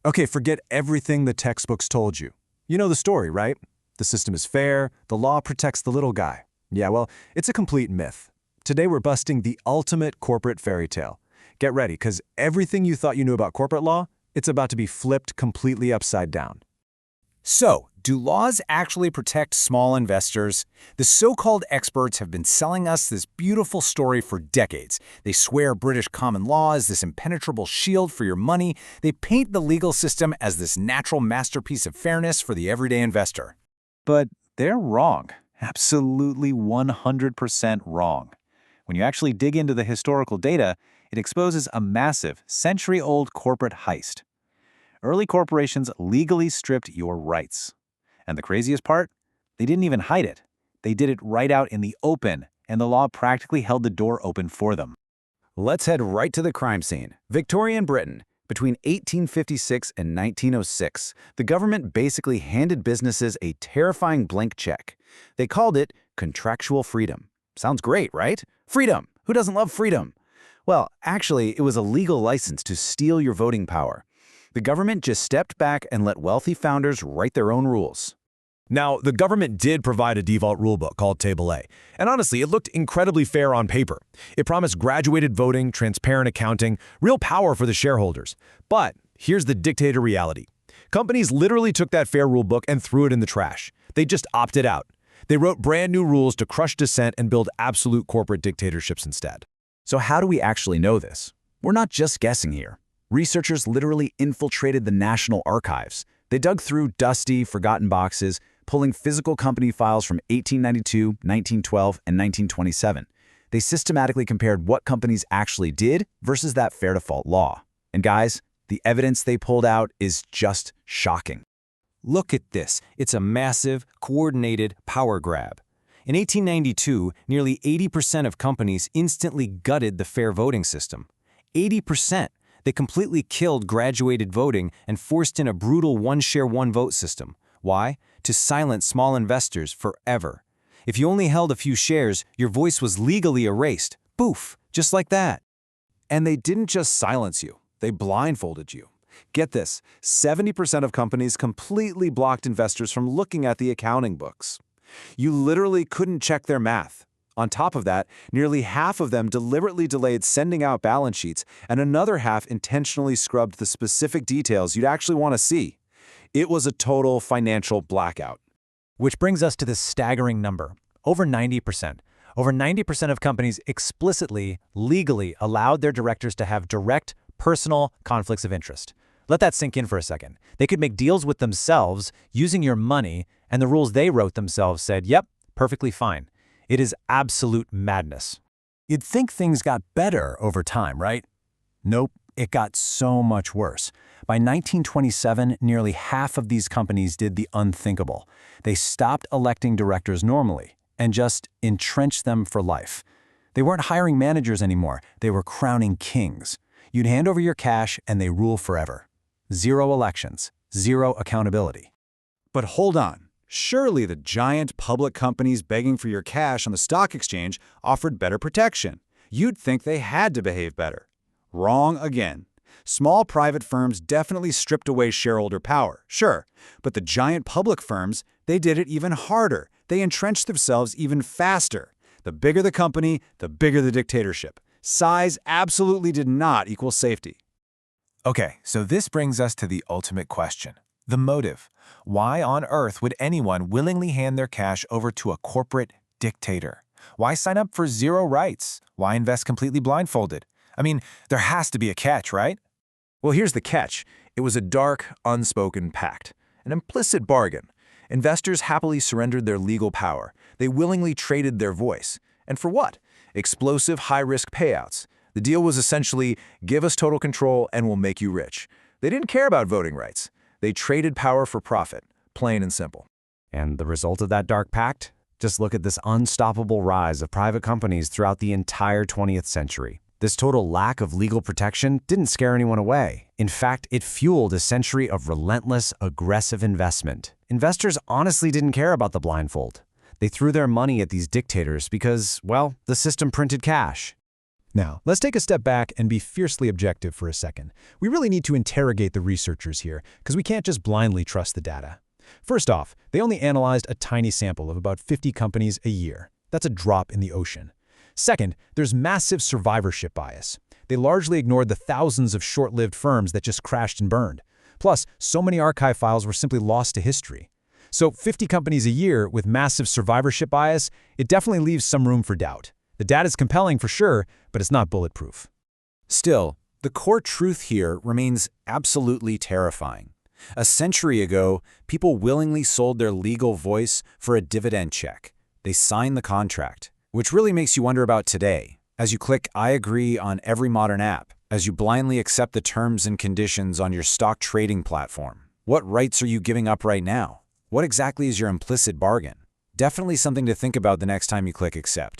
Okay, forget everything the textbooks told you. You know the story, right? The system is fair, the law protects the little guy. Yeah, well, it's a complete myth. Today we're busting the ultimate corporate fairy tale. Get ready, because everything you thought you knew about corporate law, it's about to be flipped completely upside down. So, do laws actually protect small investors? The so-called experts have been selling us this beautiful story for decades. They swear British common law is this impenetrable shield for your money. They paint the legal system as this natural masterpiece of fairness for the everyday investor. But they're wrong. Absolutely 100% wrong. When you actually dig into the historical data, it exposes a massive, century-old corporate heist. Early corporations legally stripped your rights. And the craziest part? They didn't even hide it. They did it right out in the open, and the law practically held the door open for them. Let's head right to the crime scene. Victorian Britain. Between 1856 and 1906, the government basically handed businesses a terrifying blank check. They called it contractual freedom. Sounds great, right? Freedom! Who doesn't love freedom? Well, actually, it was a legal license to steal your voting power. The government just stepped back and let wealthy founders write their own rules. Now, the government did provide a default rulebook called Table A, and honestly, it looked incredibly fair on paper. It promised graduated voting, transparent accounting, real power for the shareholders. But here's the dictator reality. Companies literally took that fair rulebook and threw it in the trash. They just opted out. They wrote brand new rules to crush dissent and build absolute corporate dictatorships instead. So how do we actually know this? We're not just guessing here. Researchers literally infiltrated the National Archives. They dug through dusty, forgotten boxes, pulling physical company files from 1892, 1912, and 1927. They systematically compared what companies actually did versus that fair default law. And guys, the evidence they pulled out is just shocking. Look at this. It's a massive, coordinated power grab. In 1892, nearly 80% of companies instantly gutted the fair voting system. 80%. They completely killed graduated voting and forced in a brutal one-share, one-vote system. Why? To silence small investors forever. If you only held a few shares, your voice was legally erased. Poof, just like that. And they didn't just silence you, they blindfolded you. Get this, 70% of companies completely blocked investors from looking at the accounting books. You literally couldn't check their math. On top of that, nearly half of them deliberately delayed sending out balance sheets, and another half intentionally scrubbed the specific details you'd actually want to see. It was a total financial blackout. Which brings us to this staggering number, over 90%. Over 90% of companies explicitly, legally allowed their directors to have direct, personal conflicts of interest. Let that sink in for a second. They could make deals with themselves using your money, and the rules they wrote themselves said, yep, perfectly fine. It is absolute madness. You'd think things got better over time, right? Nope, it got so much worse. By 1927, nearly half of these companies did the unthinkable. They stopped electing directors normally and just entrenched them for life. They weren't hiring managers anymore. They were crowning kings. You'd hand over your cash and they rule forever. Zero elections, zero accountability. But hold on. Surely the giant public companies begging for your cash on the stock exchange offered better protection. You'd think they had to behave better. Wrong again. Small private firms definitely stripped away shareholder power, sure, but the giant public firms, they did it even harder. They entrenched themselves even faster. The bigger the company, the bigger the dictatorship. Size absolutely did not equal safety. Okay, so this brings us to the ultimate question. The motive. Why on earth would anyone willingly hand their cash over to a corporate dictator? Why sign up for zero rights? Why invest completely blindfolded? I mean, there has to be a catch, right? Well, here's the catch. It was a dark, unspoken pact, an implicit bargain. Investors happily surrendered their legal power. They willingly traded their voice. And for what? Explosive, high-risk payouts. The deal was essentially, give us total control and we'll make you rich. They didn't care about voting rights. They traded power for profit, plain and simple. And the result of that dark pact? Just look at this unstoppable rise of private companies throughout the entire 20th century. This total lack of legal protection didn't scare anyone away. In fact, it fueled a century of relentless, aggressive investment. Investors honestly didn't care about the blindfold. They threw their money at these dictators because, well, the system printed cash. Now, let's take a step back and be fiercely objective for a second. We really need to interrogate the researchers here, because we can't just blindly trust the data. First off, they only analyzed a tiny sample of about 50 companies a year. That's a drop in the ocean. Second, there's massive survivorship bias. They largely ignored the thousands of short-lived firms that just crashed and burned. Plus, so many archive files were simply lost to history. So 50 companies a year with massive survivorship bias, it definitely leaves some room for doubt. The data's compelling for sure, but it's not bulletproof. Still, the core truth here remains absolutely terrifying. A century ago, people willingly sold their legal voice for a dividend check. They signed the contract, which really makes you wonder about today. As you click I agree on every modern app, as you blindly accept the terms and conditions on your stock trading platform, what rights are you giving up right now? What exactly is your implicit bargain? Definitely something to think about the next time you click accept.